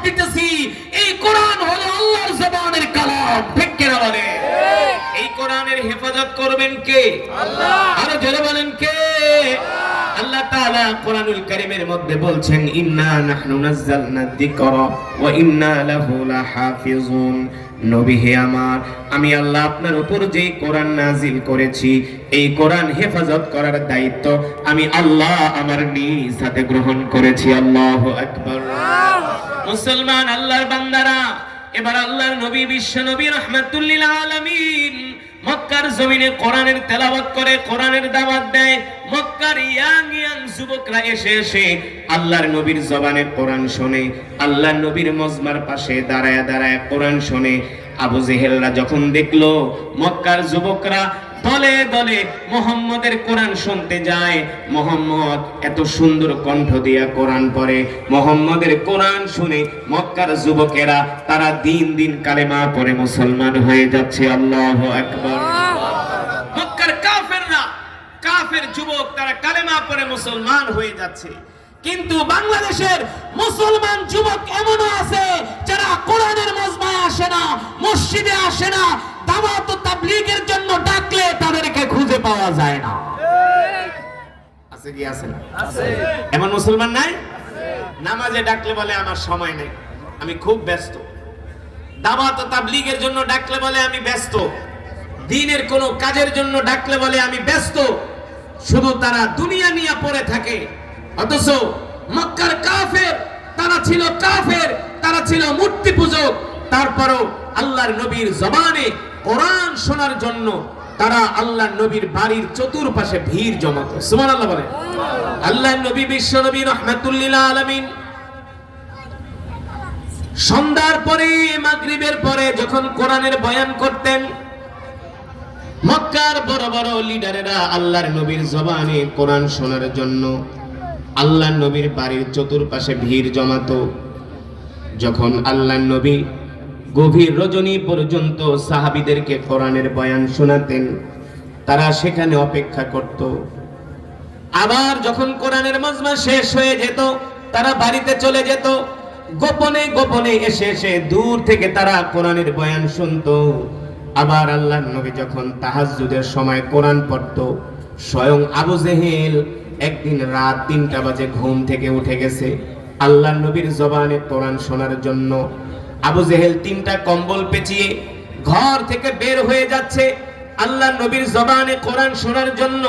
দিতেছি, এই কোরআন হলো আল্লাহর জবানের কালাম। ঠিক কিনা বলে? এই কোরআনের হেফাজত করবেন কে? আল্লাহ। আরো জোরে বলেন কে? আল্লাহ তাআলা কোরআনুল কারীমের মধ্যে বলছেন, ইন্না নাহনু নাযালনা যিকরা ওয়া ইন্না লাহু লাহাফিজুন। নবী হে আমার, আমি আল্লাহ আপনার উপর যে কোরআন নাজিল করেছি, এই কোরআন হেফাজত করার দায়িত্ব আমি আল্লাহ আমার নিজ হাতে গ্রহণ করেছি। আল্লাহু আকবার। মুসলমান আল্লাহর বান্দারা, এবার আল্লাহর নবী বিশ্ব নবী রাহমাতুল লিল আলামিন মক্কার জমিনে কোরআনের তেলাওয়াত করে, কোরআনের দাওয়াত দেয়। মক্কার ইয়াং যুবকরা এসে এসে আল্লাহর নবীর জবানে কোরআন শোনে, আল্লাহর নবীর মজমার পাশে দাঁড়ায় দাঁড়ায় কোরআন শোনে। আবু জেহেলরা যখন দেখলো মক্কার যুবকরা দলে দলে মুহাম্মদের কোরআন শুনতে যায়, মুহাম্মদ এত সুন্দর কণ্ঠ দিয়া কোরআন পড়ে, মুহাম্মদের কোরআন শুনে মক্কার যুবকেরা তারা দিন দিন কালেমা পড়ে মুসলমান হয়ে যাচ্ছে। আল্লাহু আকবার। মক্কার কাফেররা, কাফের যুবক তারা কালেমা পড়ে মুসলমান হয়ে যাচ্ছে। কিন্তু বাংলাদেশের মুসলমান যুবক এমনও আছে যারা কোরআনের মজমায় আসে না, মসজিদে আসে না, দাওয়াত ও তাবলীগের জন্য ডাকলে তাদেরকে খুঁজে পাওয়া যায় না। আছে কি আছে না? আছে। এমন মুসলমান নাই? নামাজে ডাকলে বলে আমার সময় নেই, আমি খুব ব্যস্ত। দাওয়াত ও তাবলীগের জন্য ডাকলে বলে আমি ব্যস্ত। দ্বীনের কোনো কাজের জন্য ডাকলে বলে আমি ব্যস্ত। শুধু তারা দুনিয়া নিয়ে পড়ে থাকে। অথচ মক্কার কাফের, তারা ছিল কাফের, তারা ছিল মূর্তি পূজক। তারপরও আল্লাহর নবীর জবানে কোরআন শোনার জন্য তারা আল্লাহর নবীর বাড়ির চতুর্পাশে ভিড় জমাতো। সুবহানাল্লাহ বলে। আল্লাহর নবী বিশ্ব নবী রাহমাতুল লিল আলামিন সন্ধ্যার পরে, মাগরিবের পরে যখন কোরআনের বয়ান করতেন, মক্কার বড় বড় লিডারেরা আল্লাহর নবীর জবানে কোরআন শোনার জন্য আল্লাহর নবীর বাড়ির চতুর্পাশে ভিড় জমাতো। যখন আল্লাহর নবী গভীর রজনী পর্যন্ত সাহাবীদেরকে কোরআনের বয়ান শোনাতেন, তারা সেখানে অপেক্ষা করত। আবার যখন কোরআনের মজমা শেষ হয়ে যেত, তারা বাড়িতে চলে যেত। গোপনে গোপনে এসে এসে দূর থেকে তারা কোরআনের বয়ান শুনতো। আবার আল্লাহর নবী যখন তাহাজ্জুদের সময় কোরআন পড়তো, স্বয়ং আবু জেহেল একদিন রাত ৩টা বাজে ঘুম থেকে উঠে গেছে আল্লাহর নবীর জবানে কোরআন শোনার জন্য। আবু জেহেল ৩টা কম্বল পেঁচিয়ে ঘর থেকে বের হয়ে যাচ্ছে আল্লাহর নবীর জবানে কোরআন শোনার জন্য।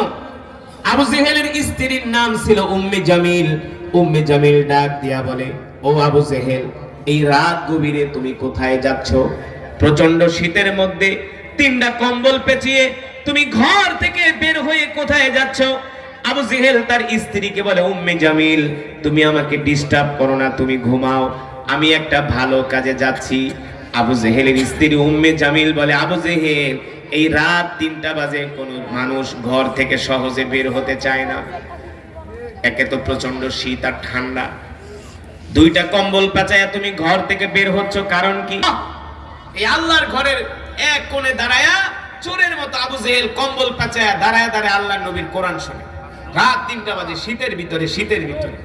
আবু জেহেলের স্ত্রীর নাম ছিল উম্মে জামিল। উম্মে জামিল ডাক দিয়া বলে, ও আবু জেহেল, এই রাত গভীরে তুমি কোথায় যাচ্ছ? প্রচন্ড শীতের মধ্যে ৩টা কম্বল পেঁচিয়ে তুমি ঘর থেকে বের হয়ে কোথায় যাচ্ছ? আবু জেহেল তার স্ত্রীকে বলে, উম্মে জামিল, তুমি আমাকে ডিস্টার্ব করো না, তুমি ঘুমাও, আমি একটা ভালো কাজে যাচ্ছি। আবু জেহেলের স্ত্রী উম্মে জামিল বলে, আবু জেহেল, এই রাত ৩টা বাজে কোনো মানুষ ঘর থেকে সহজে বের হতে চায় না। একে তো প্রচন্ড শীত আর ঠান্ডা, 2টা কম্বল পেঁচায়া তুমি ঘর থেকে বের হচ্ছ, কারণ কি? এই আল্লাহর ঘরের এক কোণে দাঁড়ায়া চোরের মতো আবু জেহেল কম্বল পেঁচায়া দাঁড়ায় দাঁড়ায় আল্লাহর নবীর কোরআন শোনে। রাত 3টা বাজে, শীতের ভিতরে।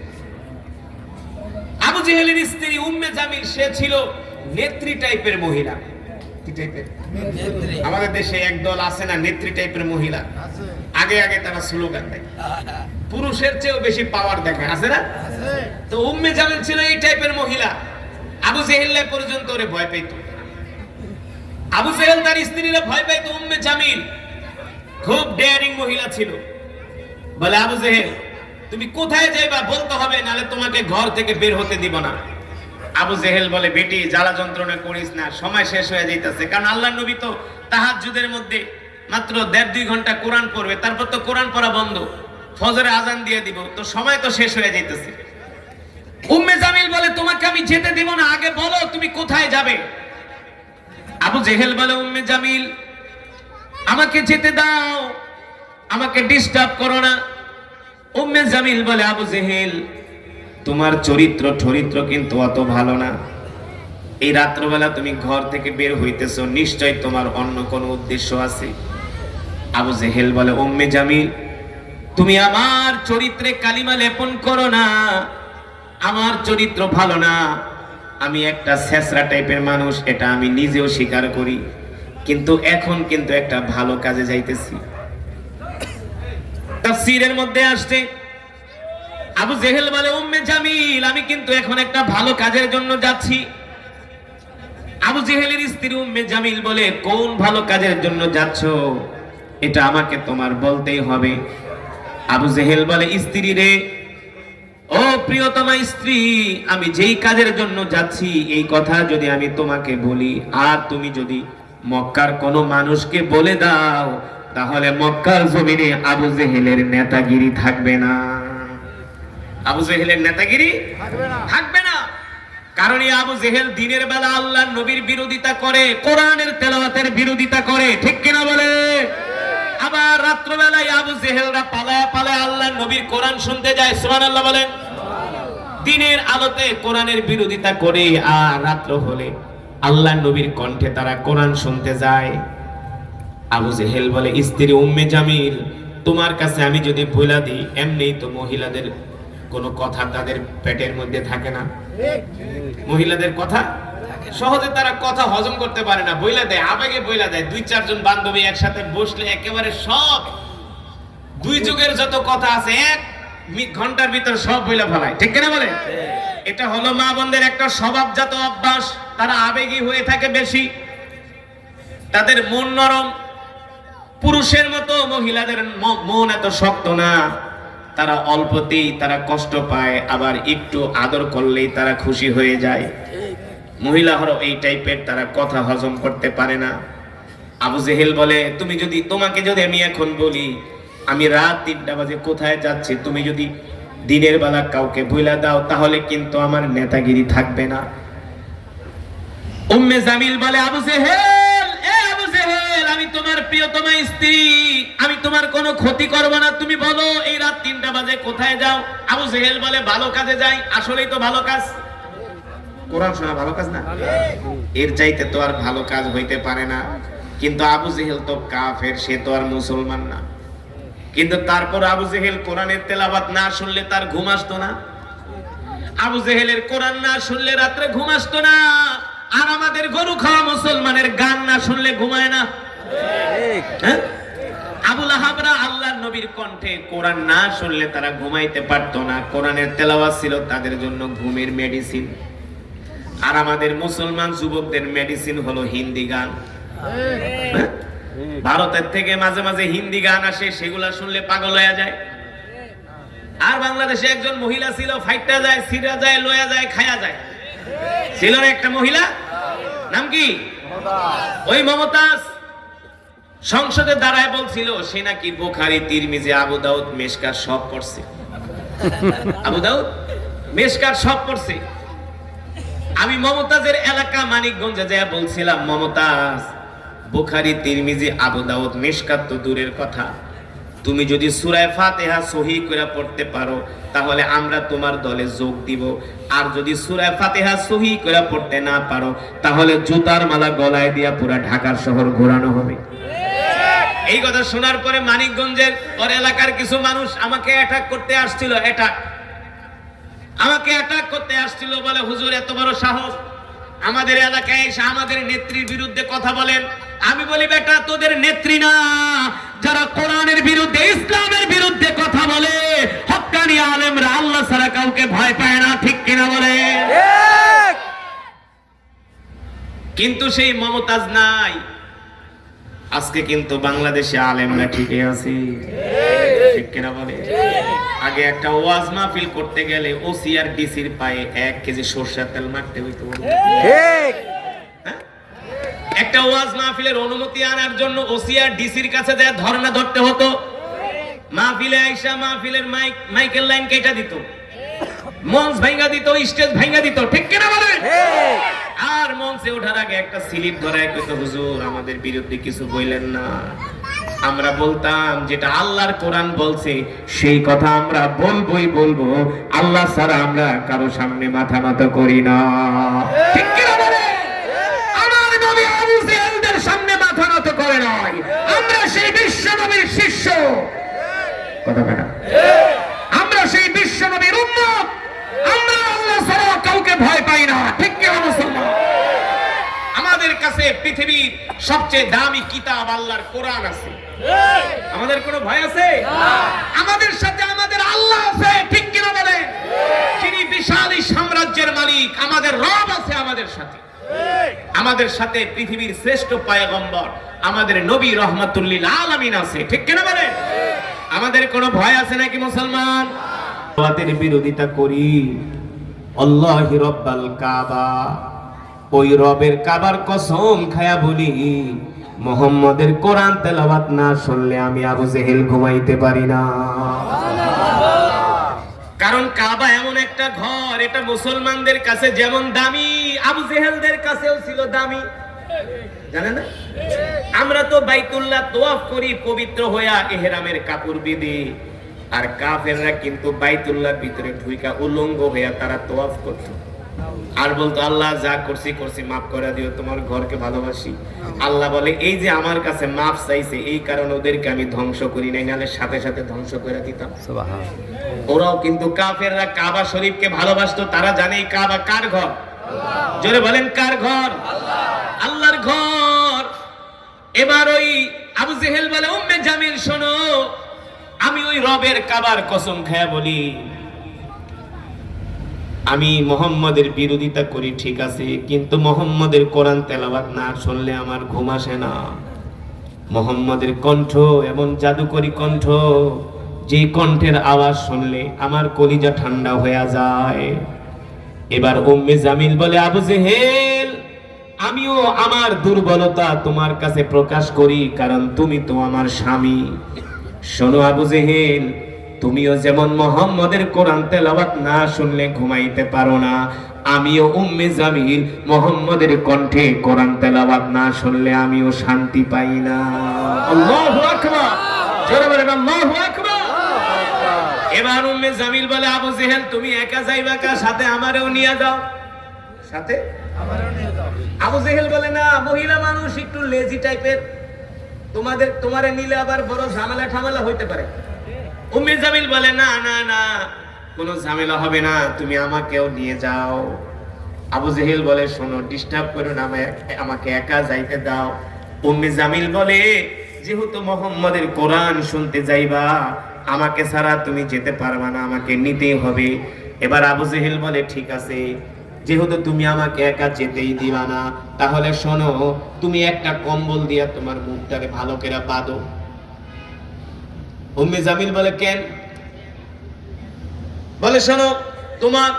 আবু জেহেলের স্ত্রী উম্মে জামিল, সে ছিল নেত্রী টাইপের মহিলা। কি টাইপের? আমাদের দেশে একদল আছে না নেত্রী টাইপের মহিলা, আগে আগে তারা স্লোগান দেয়, পুরুষের চেয়েও বেশি পাওয়ার দেখায়, আছে না? তো উম্মে জামিল ছিল এই টাইপের মহিলা। আবু জেহেল পর্যন্ত ওরে ভয় পেত। আবু জেহেল তার স্ত্রীরা ভয় পেত। উম্মে জামিল খুব ডেয়ারিং মহিলা ছিল। বলে, আবু জেহেল, তুমি কোথায় যাইবা বলতে হবে, নালে তোমাকে ঘর থেকে বের হতে দিব না। আবু জেহেল বলে, বেটি, জ্বালা যন্ত্রণা করিস না, সময় শেষ হয়ে যাইতেছে। কারণ আল্লাহর নবী তো তাহাজ্জুদের মধ্যে মাত্র 1.5-2 ঘন্টা কোরআন পড়বে, তারপর তো কোরআন পড়া বন্ধ, ফজরে আজান দিয়ে দিব, তো সময় তো শেষ হয়ে যাইতেছে। উম্মে জামিল বলে, তোমাকে আমি যেতে দিব না, আগে বলো তুমি কোথায় যাবে। আবু জেহেল বলে, উম্মে জামিল, আমাকে যেতে দাও, আমাকে ডিস্টার্ব করো না। উম্মে জামিল বলে, আবু জেহেল, তোমার চরিত্র কিন্তু অত ভালো না। এই রাত্রবেলা তুমি ঘর থেকে বের হইতেছো, নিশ্চয় তোমার অন্য কোনো উদ্দেশ্য আছে। আবু জেহেল বলে, উম্মে জামিল, তুমি আমার চরিত্রে কালিমা লেপন করো না, আমার চরিত্র ভালো না। আমি একটা ছেঁচড়া টাইপের মানুষ, এটা আমি নিজেও স্বীকার করি, কিন্তু এখন কিন্তু একটা ভালো কাজে যাইতেছি। তাফসীরের মধ্যে আসছে আবু জেহেল বলে উম্মে জামিল আমি কিন্তু এখন একটা ভালো কাজের জন্য যাচ্ছি। আবু জেহেলের স্ত্রী উম্মে জামিল বলে কোন ভালো কাজের জন্য যাচ্ছ এটা আমাকে তোমার বলতেই হবে। আবু জেহেল বলে স্ত্রী রে, ও প্রিয়তমা স্ত্রী, আমি যেই কাজের জন্য যাচ্ছি এই কথা যদি আমি তোমাকে বলি আর তুমি যদি মক্কার কোনো মানুষকে বলে দাও তাহলে মক্কার জমিনে আবু জেহেলের নেতাগিরি থাকবে না। আবু জেহেলের নেতাগিরি থাকবে না। কারণ এই আবু জেহেল দিনের বেলা আল্লাহর নবীর বিরোধিতা করে, কোরআনের তেলাওয়াতের বিরোধিতা করে, ঠিক কিনা বলে? আবার রাত্রবেলায় আবু জেহেলরা পালায় পালায় আল্লাহর নবীর কোরআন শুনতে যায়, সুবহানাল্লাহ বলেন। দিনের আলোতে কোরআনের বিরোধিতা করে আর রাত্র হলে আল্লাহর নবীর কণ্ঠে তারা কোরআন শুনতে যায়। আবু জেহেল বলে স্ত্রী উম্মে জামিল তোমার কাছে আমি যদি বইলা দিই, এমনিই তো মহিলাদের কোনো কথা তাদের পেটের মধ্যে থাকে না, মহিলাদের কথা সহজে তারা কথা হজম করতে পারে না, বইলা দেয়, আবেগে বইলা দেয়। দুই চারজন বান্ধবী একসাথে বসলে একেবারে সব দুই যুগের যত কথা আছে এক ঘন্টার ভিতর সব বইলা ফেলায়, ঠিক কিনা বলে? এটা হলো মা বোনদের একটা স্বভাবজাত অভ্যাস, তারা আবেগী হয়ে থাকে বেশি, তাদের মন নরম। পুরুষের মতো মহিলাদের মন এত শক্ত না, তারা অল্পতেই তারা কষ্ট পায়, আবার একটু আদর করলেই তারা খুশি হয়ে যায়। মহিলা হলো এই টাইপের, তারা কথা হজম করতে পারে না। আবু জেহেল বলে তোমাকে যদি আমি এখন বলি আমি রাত 3টা বাজে কোথায় যাচ্ছি, তুমি যদি দিনের বেলা কাউকে বইলা দাও তাহলে কিন্তু আমার নেতাগিরি থাকবে না। উম্মে জামিল বলে আবু জেহেল, আবু জেহেল আমি তোমার প্রিয়তমা স্ত্রী, আমি তোমার কোনো ক্ষতি করব না, তুমি বলো এই রাত 3টা বাজে কোথায় যাও? আবু জেহেল বলে ভালো কাজে যাই। আসলেই তো ভালো কাজ, কোরআন শোনা ভালো কাজ না? এর চাইতে তো আর ভালো কাজ হইতে পারে না। কিন্তু আবু জেহেল তো কাফের, সে তো আর মুসলমান না। কিন্তু তারপর আবু জেহেল কোরআনের তেলাওয়াত না শুনলে তার ঘুম আসতো না। আবু জেহেলের কোরআন না শুনলে রাত্রে ঘুম আসতো না। আর আমাদের গরু খাওয়া মুসলমানের গান না শুনলে ঘুমায় না। আবু লাহাবরা আল্লাহর নবীর কণ্ঠে কোরআন না শুনলে তারা ঘুমাইতে পারতো না। কোরআনের তেলাওয়াত ছিল তাদের জন্য ঘুমের মেডিসিন। আর আমাদের মুসলমান যুবকদের মেডিসিন হলো হিন্দি গান। ভারতের থেকে মাঝে মাঝে হিন্দি গান আসে, সেগুলা শুনলে পাগল হয়ে যায়। আর বাংলাদেশে একজন মহিলা ছিল, ফাইটটা যায়, সিরা যায়, লয়া যায়, খায়া যায়। ছিল না একটা মহিলা, নাম কি? ওই মমতাজ। সংসদে দাঁড়ায় বলছিল সে নাকি বুখারী, তিরমিজি, আবু দাউদ, মেশকাত সব পড়ছে। আবু দাউদ, মেশকাত সব পড়ছে। আমি মমতাজের এলাকা মানিকগঞ্জে যায় বলছিলাম, মমতাজ বুখারী, তিরমিজি, আবু দাউদ, মেশকাত তো দূরের কথা, তুমি যদি সূরা ফাতিহা সহিহ করে পড়তে পারো তাহলে আমরা তোমার দলে যোগ দিব। আর যদি সূরা ফাতিহা সহিহ করে পড়তে না পারো তাহলে জুতার মালা গলায় দিয়া পুরা ঢাকার শহর ঘোরানো হবে। এই কথা শোনার পরে মানিকগঞ্জের ওর এলাকার কিছু মানুষ আমাকে অ্যাটাক করতে আসছিল, বলে হুজুর এত বড় সাহস আমাদের এলাকায় এসে আমাদের নেত্রীর বিরুদ্ধে কথা বলেন। আমি বলি বেটা তোদের নেত্রী না, যারা কোরআনের বিরুদ্ধে, ইসলামের বিরুদ্ধে কথা বলে হক্কানি আলেমরা আল্লাহ ছাড়া কাউকে ভয় পায় না, ঠিক কিনা বলে? কিন্তু সেই মমতাজ নাই। আজকে কিন্তু বাংলাদেশে আলেমরা ঠিকই আছে, ঠিক কিনা বলে? আগে একটা ওয়াজ মাহফিল করতে গেলে ওসি আর ডিসির পায়ে 1 কেজি সরষের তেল মারতে হইতো। একটা ওয়াজ মাহফিলের অনুমতি আনার জন্য ওসি আর ডিসির কাছে যায় ধর্ণা ধরতে হতো। মাহফিলে আইসা মাহফিলের মাইকেল লাইন কেটে দিত, মঞ্চ ভাঙা দিত, স্টেজ ভাঙা দিত, ঠিক কিনা বলে? আর মঞ্চে ওঠার আগে একটা স্লিপ ধরায় কইতো হুজুর আমাদের বিরুদ্ধে কিছু বললেন না। আমরা বলতাম যেটা আল্লাহর কোরআন বলছে সেই কথা আমরা বলবো, আল্লাহ ছাড়া আমরা কারো সামনে মাথা নত করি না, ঠিক কিনা বলে? আমার নবী আবু জেহেলদের সামনে মাথা নত করে নাই। আমরা সেই বিশ্ব নবীর শিষ্য, কথা বলে আমরা সেই বিশ্ব নবীর উম্মত, আমরা আল্লাহ ছাড়া কাউকে ভয় পাই না, ঠিক কি না মুসলমান? আমাদের কাছে পৃথিবীর সবচেয়ে দামি কিতাব আল্লাহর কোরআন আছে। আমাদের কোনো ভয় আছে? আমাদের সাথে আমাদের আল্লাহ আছে, ঠিক কি না বলেন? যিনি বিশাল এই সাম্রাজ্যের মালিক, আমাদের রব আছে আমাদের সাথে। আমাদের সাথে পৃথিবীর শ্রেষ্ঠ পয়গম্বর আমাদের নবী রহমাতুল লিল আলামিন আছে, ঠিক কি না বলেন? আমাদের কোনো ভয় আছে নাকি মুসলমান? আমাদের বিরোধিতা করি আল্লাহি রব্বাল কাবা, ওই রবের কাবার কসম খায়া বলি মুহাম্মদের কোরআন তেলাওয়াত না শুনলে আমি আবু জেহেল ঘুমাইতে পারি না। কারণ কাবা এমন একটা ঘর, এটা মুসলমানদের কাছে যেমন দামি, আবু জেহেলদের কাছেও ছিল দামি, জানেন না? আমরা তো বাইতুল্লাহ তওয়াফ করি পবিত্র হইয়া ইহরামের কাপড় বেঁধে, আর কাফেররা কিন্তু বাইতুল্লাহর ভিতরে ঢুইকা উলঙ্গ হইয়া তারা তওয়াফ করত আর বলতো আল্লাহ যা করছি করছি মাফ করে দিও, তোমার ঘরকে ভালোবাসি। আল্লাহ বলে এই যে আমার কাছে মাফ চাইছে এই কারণে ওদেরকে আমি ধ্বংস করি নাই, নাহলে সাথে সাথে ধ্বংস করে দিতাম। ওরাও কিন্তু কাফেররা কাবা শরীফকে ভালোবাসতো, তারা জানে এই কাবা কার ঘর? জোরে বলেন কার ঘর? আল্লাহর ঘর। এবার ওই আবু জেহেল বলে উম্মে জামিল শোনো, আমি ওই রবের কাবার কসম খায়া বলি আমি মুহাম্মদের বিরোধিতা করি ঠিক আছে, কিন্তু মুহাম্মদের কোরআন তেলাওয়াত না শুনলে আমার ঘুম আসে না। মুহাম্মদের কণ্ঠ এমন জাদুকরী কণ্ঠ, যে কণ্ঠের আওয়াজ শুনলে আমার কলিজা ঠান্ডা হয়ে যায়। এবার উম্মে জামিল বলে আবু জেহেল, আমিও আমার দুর্বলতা তোমার কাছে প্রকাশ করি, কারণ তুমি তো আমার স্বামী। শোনো আবু জেহেল, তুমিও যেমন মুহাম্মদের কোরআন তেলাওয়াত না শুনলে ঘুমাইতে পারো না, আমিও উম্মে জামিল মুহাম্মদের কণ্ঠে কোরআন তেলাওয়াত না শুনলে আমিও শান্তি পাই না। আল্লাহু আকবার, জোরে বলেন আল্লাহু আকবার। এবার উম্মে জামিল বলে আবু জেহেল তুমি একা যাইবা কা? সাথে আমারেও নিয়ে যাও। সাথে আমারেও নিয়ে যাও। আবু জেহেল বলে না, মহিলা মানুষ একটু লেজি টাইপের, তোমারে নিলে আবার বড় ঝামেলা ঠামেলা হইতে পারে। উম্মে জামিল বলে না না না, কোনো ঝামেলা হবে না, তুমি আমাকেও নিয়ে যাও। আবু জেহেল বলে শোনো, ডিস্টার্ব করো না, আমাকে একা যাইতে দাও। উম্মে জামিল বলে যেহেতু মুহাম্মদের কোরআন শুনতে যাইবা, আমাকে ছাড়া তুমি যেতে পারবা না, আমাকে নিতেই হবে। এবার আবু জেহেল বলে ঠিক আছে, যেহেতু তুমি আমাকে একা যেতেই দিবা না, তাহলে শোনো, তুমি একটা কম্বল দিয়া তোমার মুখটাকে ভালো করে বাঁধো। উম্মে জামিল বলে কেন? বলে শোনো, তোমার